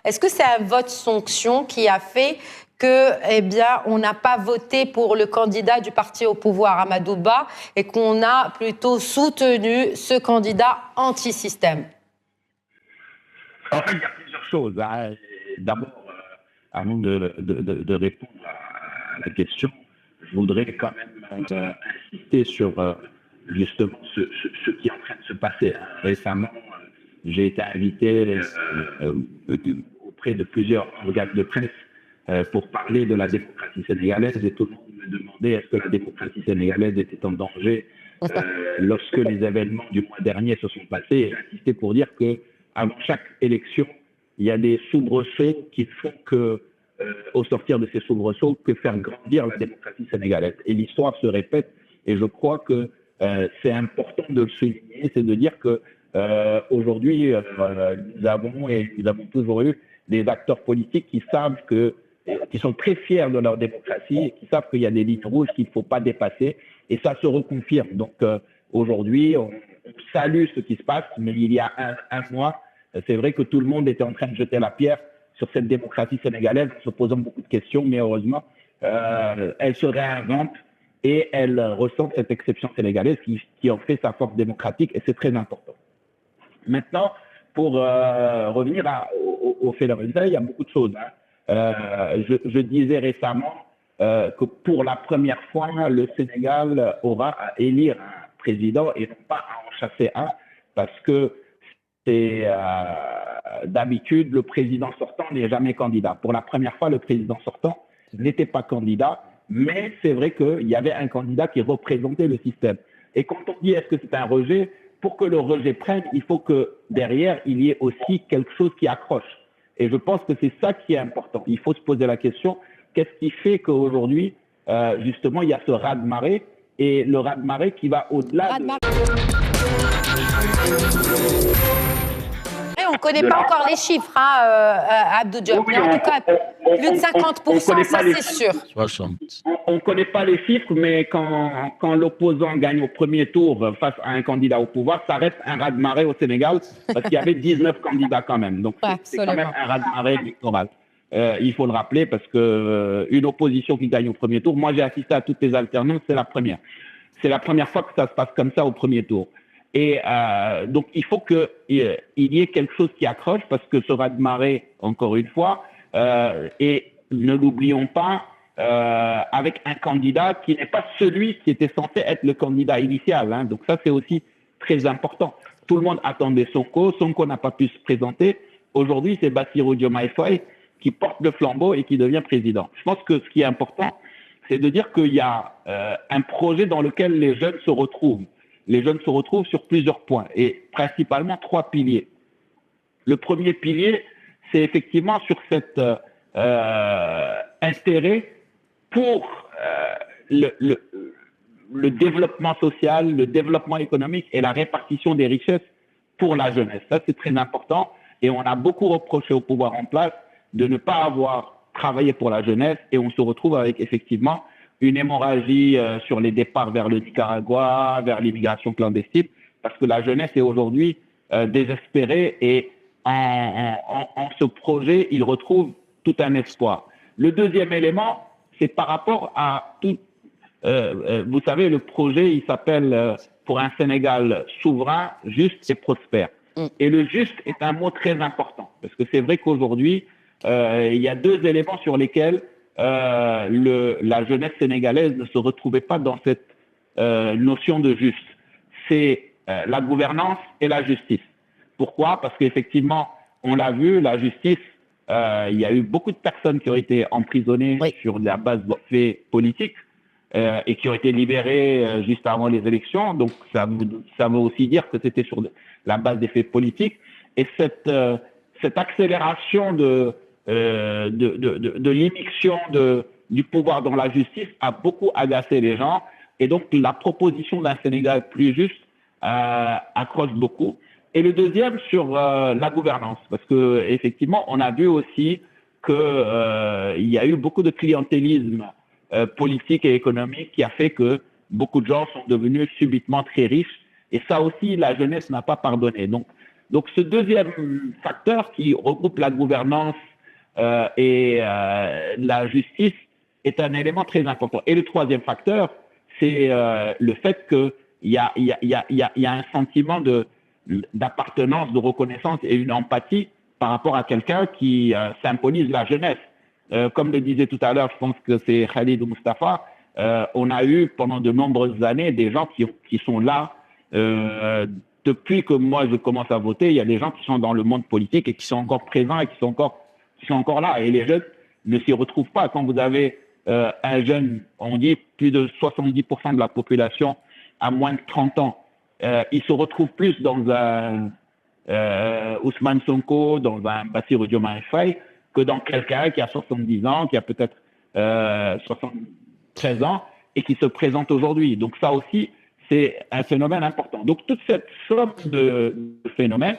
Est-ce que c'est un vote sanction qui a fait que, eh bien, on n'a pas voté pour le candidat du parti au pouvoir, Amadou Ba, et qu'on a plutôt soutenu ce candidat anti-système? En fait, il y a plusieurs choses. D'abord, avant de répondre à la question, je voudrais quand même insister sur justement ce qui est en train de se passer. Récemment, j'ai été invité auprès de plusieurs organes de presse pour parler de la démocratie sénégalaise, et tout le monde me demandait est-ce que la démocratie sénégalaise était en danger lorsque les événements du mois dernier se sont passés. J'ai insisté pour dire que avant chaque élection, il y a des soubresauts qui font que, au sortir de ces soubresauts, que faire grandir la démocratie sénégalaise. Et l'histoire se répète, et je crois que c'est important de le souligner, c'est de dire que aujourd'hui, nous avons toujours eu des acteurs politiques qui savent qui sont très fiers de leur démocratie et qui savent qu'il y a des lignes rouges qu'il ne faut pas dépasser, et ça se reconfirme. Donc aujourd'hui, on salue ce qui se passe, mais il y a un mois, c'est vrai que tout le monde était en train de jeter la pierre sur cette démocratie sénégalaise, en se posant beaucoup de questions, mais heureusement, elle se réinvente et elle ressent cette exception sénégalaise qui en fait sa force démocratique, et c'est très important. Maintenant, pour revenir au fait de résultat, il y a beaucoup de choses. Je disais récemment que pour la première fois, le Sénégal aura à élire un président et non pas à en chasser un, parce que c'est d'habitude, le président sortant n'est jamais candidat. Pour la première fois, le président sortant n'était pas candidat, mais c'est vrai qu'il y avait un candidat qui représentait le système. Et quand on dit est-ce que c'est un rejet, pour que le rejet prenne, il faut que derrière, il y ait aussi quelque chose qui accroche. Et je pense que c'est ça qui est important. Il faut se poser la question, qu'est-ce qui fait qu'aujourd'hui, justement, il y a ce raz-de-marée, et le raz-de-marée qui va au-delà de... On ne connaît pas encore les chiffres, Abdou Diop. Oui, mais en tout cas, plus de 50%, ça c'est sûr. 60. On ne connaît pas les chiffres, mais quand l'opposant gagne au premier tour face à un candidat au pouvoir, ça reste un raz-de-marée au Sénégal, parce qu'il y avait 19 candidats quand même. Donc c'est quand même un raz-de-marée électoral. Il faut le rappeler, parce qu'une opposition qui gagne au premier tour, moi j'ai assisté à toutes les alternances, c'est la première. C'est la première fois que ça se passe comme ça au premier tour. Et donc, il faut qu'il y ait quelque chose qui accroche, parce que ce raz-de-marée, encore une fois, et ne l'oublions pas, avec un candidat qui n'est pas celui qui était censé être le candidat initial. Donc ça, c'est aussi très important. Tout le monde attendait Sonko. Sonko n'a pas pu se présenter. Aujourd'hui, c'est Bassirou Diomaye Faye qui porte le flambeau et qui devient président. Je pense que ce qui est important, c'est de dire qu'il y a un projet dans lequel les jeunes se retrouvent. Les jeunes se retrouvent sur plusieurs points, et principalement 3 piliers. Le premier pilier, c'est effectivement sur cet intérêt pour le développement social, le développement économique et la répartition des richesses pour la jeunesse. Ça, c'est très important, et on a beaucoup reproché au pouvoir en place de ne pas avoir travaillé pour la jeunesse, et on se retrouve avec effectivement une hémorragie sur les départs vers le Nicaragua, vers l'immigration clandestine, parce que la jeunesse est aujourd'hui désespérée, et en ce projet, il retrouve tout un espoir. Le deuxième élément, c'est par rapport à tout... vous savez, le projet, il s'appelle pour un Sénégal souverain, juste et prospère. Et le juste est un mot très important, parce que c'est vrai qu'aujourd'hui, il y a 2 éléments sur lesquels la jeunesse sénégalaise ne se retrouvait pas dans cette notion de juste. C'est la gouvernance et la justice. Pourquoi? Parce qu'effectivement, on l'a vu, la justice, il y a eu beaucoup de personnes qui ont été emprisonnées sur la base de faits politiques et qui ont été libérées juste avant les élections. Donc, ça veut aussi dire que c'était sur la base des faits politiques. Et cette accélération de l'immixtion du pouvoir dans la justice a beaucoup agacé les gens, et donc la proposition d'un Sénégal plus juste accroche beaucoup. Et le deuxième sur la gouvernance, parce que effectivement on a vu aussi que il y a eu beaucoup de clientélisme politique et économique qui a fait que beaucoup de gens sont devenus subitement très riches, et ça aussi la jeunesse n'a pas pardonné. Donc Donc ce deuxième facteur qui regroupe la gouvernance et la justice est un élément très important. Et le troisième facteur, c'est le fait qu'il y a un sentiment d'appartenance, de reconnaissance et une empathie par rapport à quelqu'un qui symbolise la jeunesse. Comme le disait tout à l'heure, je pense que c'est Khalid ou Mustafa, on a eu pendant de nombreuses années des gens qui sont là. Depuis que moi je commence à voter, il y a des gens qui sont dans le monde politique et qui sont encore présents et qui sont encore là. Et les jeunes ne s'y retrouvent pas. Quand vous avez un jeune, on dit plus de 70% de la population à moins de 30 ans, il se retrouve plus dans un Ousmane Sonko, dans un Bassirou Diomaye Faye, que dans quelqu'un qui a 70 ans, qui a peut-être 73 ans et qui se présente aujourd'hui. Donc ça aussi, c'est un phénomène important. Donc toute cette somme de phénomènes.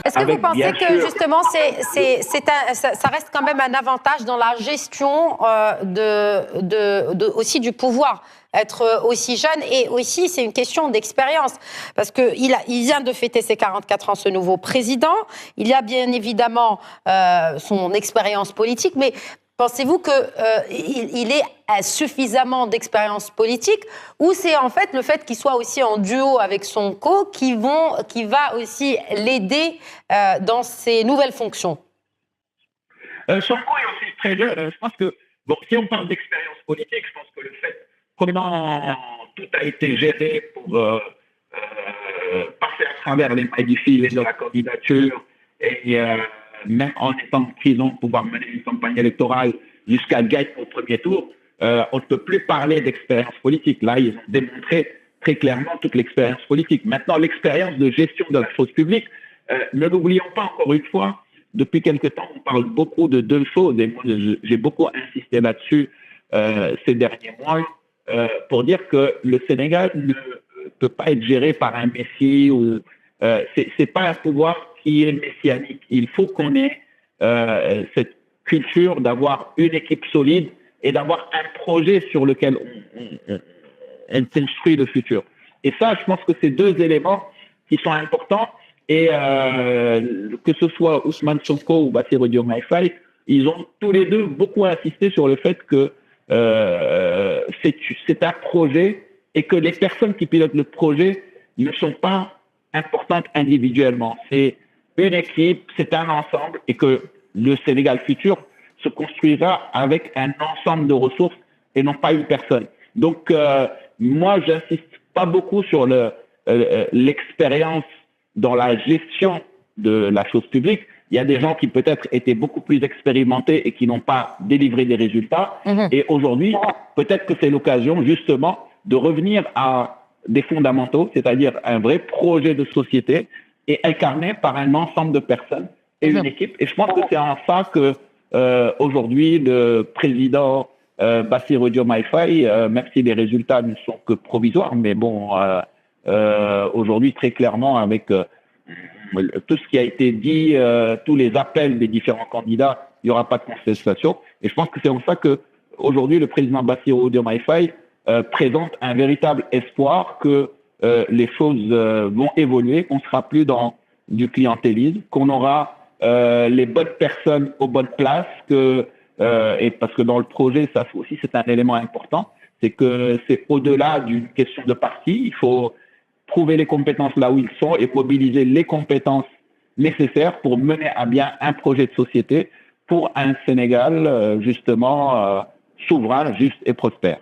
Est-ce que vous pensez que justement ça reste quand même un avantage dans la gestion aussi du pouvoir, être aussi jeune, et aussi c'est une question d'expérience parce que il vient de fêter ses 44 ans, ce nouveau président. Il y a bien évidemment son expérience politique, mais pensez-vous qu'il ait suffisamment d'expérience politique, ou c'est en fait le fait qu'il soit aussi en duo avec son qui va aussi l'aider dans ses nouvelles fonctions? Sonko est aussi très jeune. Je pense que, si on parle d'expérience politique, je pense que le fait comment tout a été géré pour passer à travers les mailles du filet de la candidature et même en étant en prison, pouvoir mener une campagne électorale jusqu'à gagner au premier tour, on ne peut plus parler d'expérience politique. Là, ils ont démontré très clairement toute l'expérience politique. Maintenant, l'expérience de gestion de la chose publique, ne l'oublions pas encore une fois, depuis quelque temps, on parle beaucoup de deux choses, et moi, j'ai beaucoup insisté là-dessus ces derniers mois, pour dire que le Sénégal ne peut pas être géré par un messie, ou c'est pas un pouvoir qui est messianique. Il faut qu'on ait cette culture d'avoir une équipe solide et d'avoir un projet sur lequel on construit le futur. Et ça, je pense que c'est deux éléments qui sont importants. Et que ce soit Ousmane Sonko ou Bassirou Diomaye Faye, ils ont tous les deux beaucoup insisté sur le fait que c'est un projet et que les personnes qui pilotent le projet ne sont pas importantes individuellement. C'est une équipe, c'est un ensemble, et que le Sénégal futur se construira avec un ensemble de ressources et non pas une personne. Donc, moi, j'insiste pas beaucoup sur l'expérience dans la gestion de la chose publique. Il y a des gens qui peut-être étaient beaucoup plus expérimentés et qui n'ont pas délivré des résultats. Et aujourd'hui, peut-être que c'est l'occasion justement de revenir à des fondamentaux, c'est-à-dire un vrai projet de société et incarné par un ensemble de personnes et une équipe. Et je pense que c'est en ça que aujourd'hui le président Bassirou Diomaye Faye, même si les résultats ne sont que provisoires, mais bon, aujourd'hui très clairement avec tout ce qui a été dit, tous les appels des différents candidats, il n'y aura pas de contestation. Et je pense que c'est en ça que aujourd'hui le président Bassirou Diomaye Faye présente un véritable espoir que les choses vont évoluer, qu'on ne sera plus dans du clientélisme, qu'on aura les bonnes personnes aux bonnes places, et parce que dans le projet, ça aussi c'est un élément important, c'est que c'est au-delà d'une question de parti, il faut trouver les compétences là où ils sont et mobiliser les compétences nécessaires pour mener à bien un projet de société pour un Sénégal justement souverain, juste et prospère.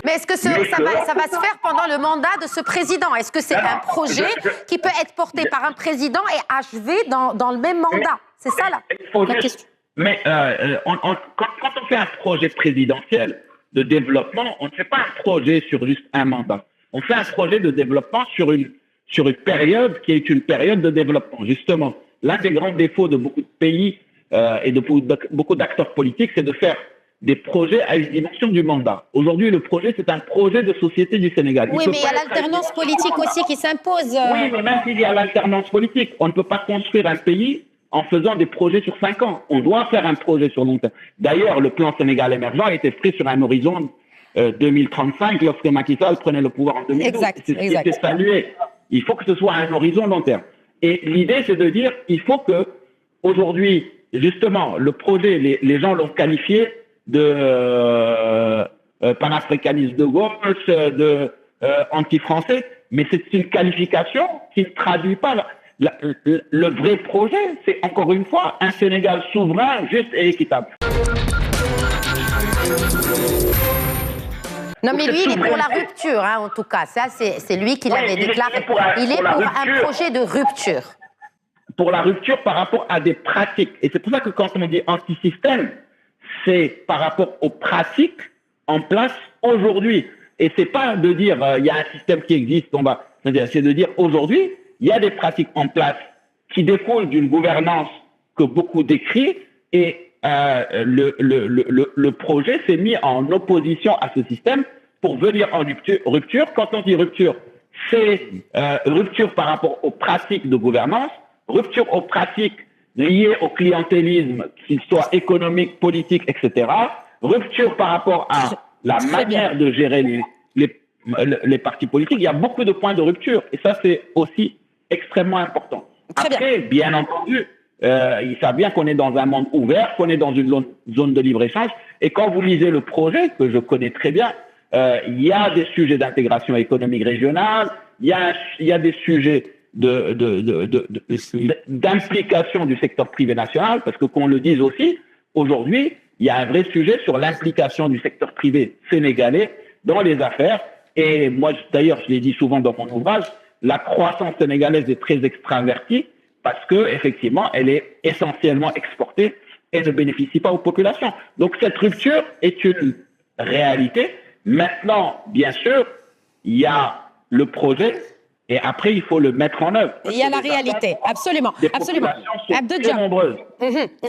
Mais est-ce que ça va se faire pendant le mandat de ce président? Est-ce que c'est un projet qui peut être porté par un président et achevé dans le même mandat? C'est ça la question. Mais quand on fait un projet présidentiel de développement, on ne fait pas un projet sur juste un mandat. On fait un projet de développement sur une période qui est une période de développement. Justement, l'un des grands défauts de beaucoup de pays et de beaucoup d'acteurs politiques, c'est de faire des projets à une dimension du mandat. Aujourd'hui, le projet, c'est un projet de société du Sénégal. Oui, mais il y a l'alternance politique aussi qui s'impose. Oui, mais même s'il y a l'alternance politique, on ne peut pas construire un pays en faisant des projets sur 5 ans. On doit faire un projet sur long terme. D'ailleurs, le plan Sénégal émergent a été fait sur un horizon 2035, lorsque Macky Sall prenait le pouvoir en 2012. Exact, C'est ce qui était salué. Il faut que ce soit un horizon long terme. Et l'idée, c'est de dire, il faut que aujourd'hui, justement, le projet, les gens l'ont qualifié de panafricaniste de gauche, de anti-français, mais c'est une qualification qui ne traduit pas le vrai projet. C'est encore une fois un Sénégal souverain, juste et équitable. Non, mais lui, il est pour la rupture, hein, en tout cas. Ça, c'est lui qui l'avait déclaré. Il est pour un projet de rupture. Pour la rupture par rapport à des pratiques. Et c'est pour ça que quand on dit anti-système, c'est par rapport aux pratiques en place aujourd'hui. Et c'est pas de dire il y a un système qui existe, c'est de dire aujourd'hui, il y a des pratiques en place qui découlent d'une gouvernance que beaucoup décrivent et le projet s'est mis en opposition à ce système pour venir en rupture. Quand on dit rupture, c'est rupture par rapport aux pratiques de gouvernance, rupture aux pratiques liées au clientélisme, qu'il soit économique, politique, etc. Rupture par rapport à la manière de gérer les partis politiques. Il y a beaucoup de points de rupture et ça, c'est aussi extrêmement important. Après, bien entendu, ils savent bien qu'on est dans un monde ouvert, qu'on est dans une zone de libre-échange. Et quand vous lisez le projet, que je connais très bien, il y a des sujets d'intégration économique régionale, il y a des sujets d'implication du secteur privé national, parce que qu'on le dise aussi, aujourd'hui, il y a un vrai sujet sur l'implication du secteur privé sénégalais dans les affaires. Et moi, d'ailleurs, je l'ai dit souvent dans mon ouvrage, la croissance sénégalaise est très extravertie parce que effectivement, elle est essentiellement exportée et ne bénéficie pas aux populations. Donc cette rupture est une réalité. Maintenant, bien sûr, il y a le projet et après il faut le mettre en œuvre. Il y a la réalité, absolument, absolument. Les populations sont très nombreuses.